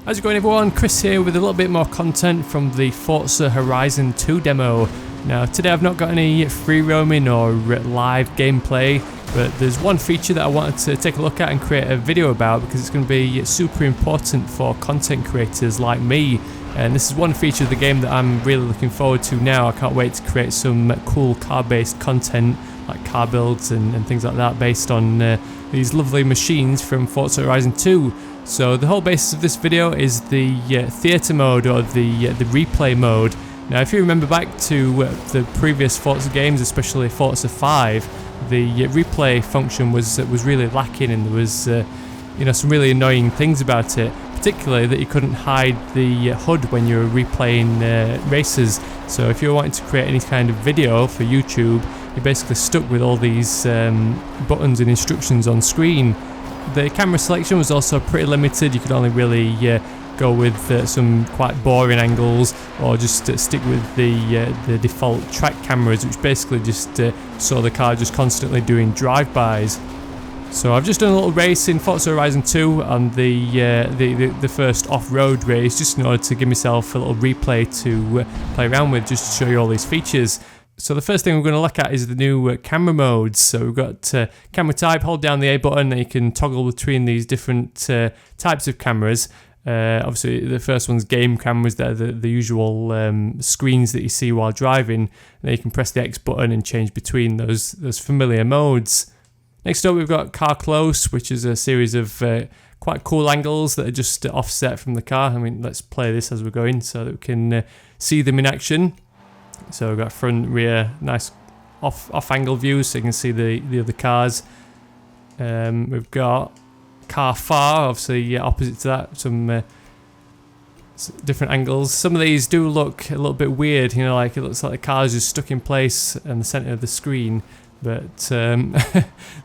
How's it going everyone? Chris here with a little bit more content from the Forza Horizon 2 demo. Now today I've not got any free roaming or live gameplay, but there's one feature that I wanted to take a look at and create a video about because it's going to be super important for content creators like me. And this is one feature of the game that I'm really looking forward to now. I can't wait to create some cool car-based content like car builds and things like that based on these lovely machines from Forza Horizon 2. So the whole basis of this video is the theatre mode or the replay mode. Now if you remember back to the previous Forza games, especially Forza 5, the replay function was really lacking, and there was some really annoying things about it, particularly that you couldn't hide the HUD when you were replaying races. So if you were wanting to create any kind of video for YouTube, you're basically stuck with all these buttons and instructions on screen. The camera selection was also pretty limited. You could only really go with some quite boring angles, or just stick with the default track cameras, which basically just saw the car just constantly doing drive-bys. So I've just done a little race in Forza Horizon 2 on the first off-road race, just in order to give myself a little replay to play around with, just to show you all these features. So the first thing we're going to look at is the new camera modes. So we've got camera type, hold down the A button and you can toggle between these different types of cameras. Obviously the first one's game cameras, that are the usual screens that you see while driving. And then you can press the X button and change between those familiar modes. Next up we've got car close, which is a series of quite cool angles that are just offset from the car. I mean, let's play this as we're going so that we can see them in action. So we've got front, rear, nice off-angle views so you can see the other cars. We've got car far, obviously opposite to that, some different angles. Some of these do look a little bit weird, like it looks like the car's just stuck in place in the centre of the screen. But they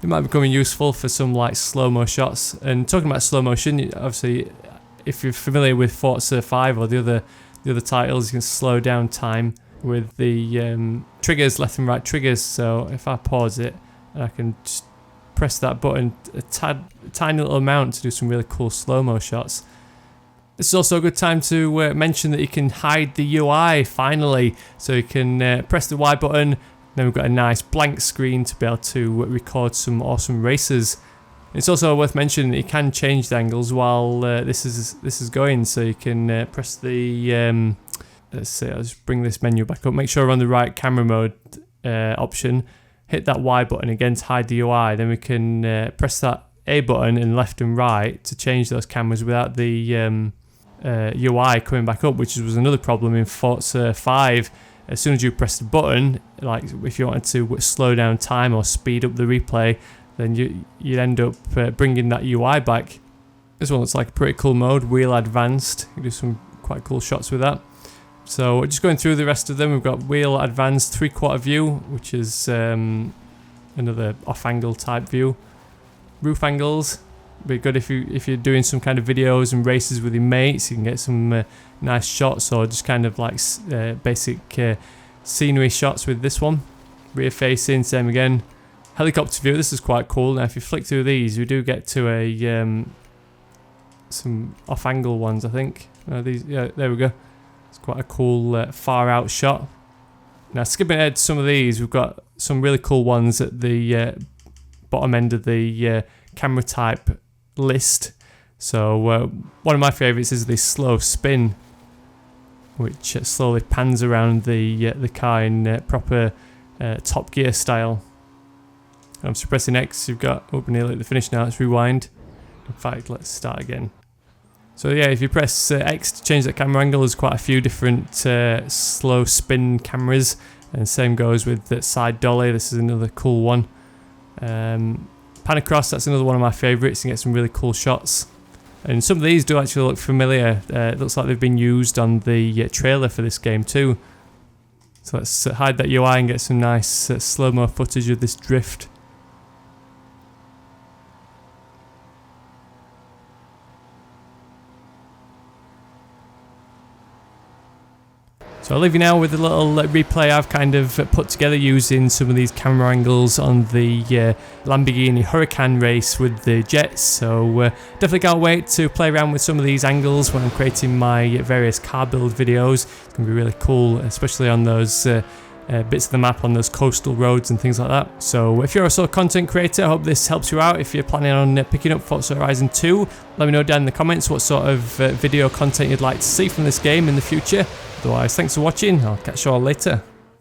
might be becoming useful for some like slow-mo shots. And talking about slow motion, obviously if you're familiar with Forza 5 or the other titles, you can slow down time with the triggers, left and right triggers. So if I pause it, I can just press that button a tiny little amount to do some really cool slow-mo shots. This is also a good time to mention that you can hide the UI finally. So you can press the Y button, then we've got a nice blank screen to be able to record some awesome races. It's also worth mentioning that you can change the angles while this is going. So you can press the let's see, I'll just bring this menu back up. Make sure we're on the right camera mode option. Hit that Y button again to hide the UI. Then we can press that A button in left and right to change those cameras without the UI coming back up, which was another problem in Forza 5. As soon as you press the button, like if you wanted to slow down time or speed up the replay, then you'd end up bringing that UI back. This one looks like a pretty cool mode, Wheel Advanced. You can do some quite cool shots with that. So just going through the rest of them, we've got Wheel Advanced 3/4 view, which is another off-angle type view. Roof angles, be good if you're doing some kind of videos and races with your mates. You can get some nice shots, or just kind of like basic scenery shots with this one. Rear facing, same again. Helicopter view, this is quite cool. Now if you flick through these, we do get to a some off-angle ones, I think. There we go. It's quite a cool far out shot. Now skipping ahead to some of these, we've got some really cool ones at the bottom end of the camera type list. So one of my favourites is the slow spin, which slowly pans around the car in proper Top Gear style. I'm pressing X, you've got, oh, nearly at the finish now, let's rewind. In fact, let's start again. So yeah, if you press X to change that camera angle, there's quite a few different slow spin cameras, and same goes with the side dolly. This is another cool one. Pan across, that's another one of my favourites. You get some really cool shots, and some of these do actually look familiar. It looks like they've been used on the trailer for this game too. So let's hide that UI and get some nice slow-mo footage of this drift. So I'll leave you now with a little replay I've kind of put together using some of these camera angles on the Lamborghini Huracan race with the jets. So definitely can't wait to play around with some of these angles when I'm creating my various car build videos. It's going to be really cool, especially on those bits of the map on those coastal roads and things like that. So if you're also a content creator, I hope this helps you out. If you're planning on picking up Forza Horizon 2, let me know down in the comments what sort of video content you'd like to see from this game in the future. Otherwise, thanks for watching. I'll catch you all later.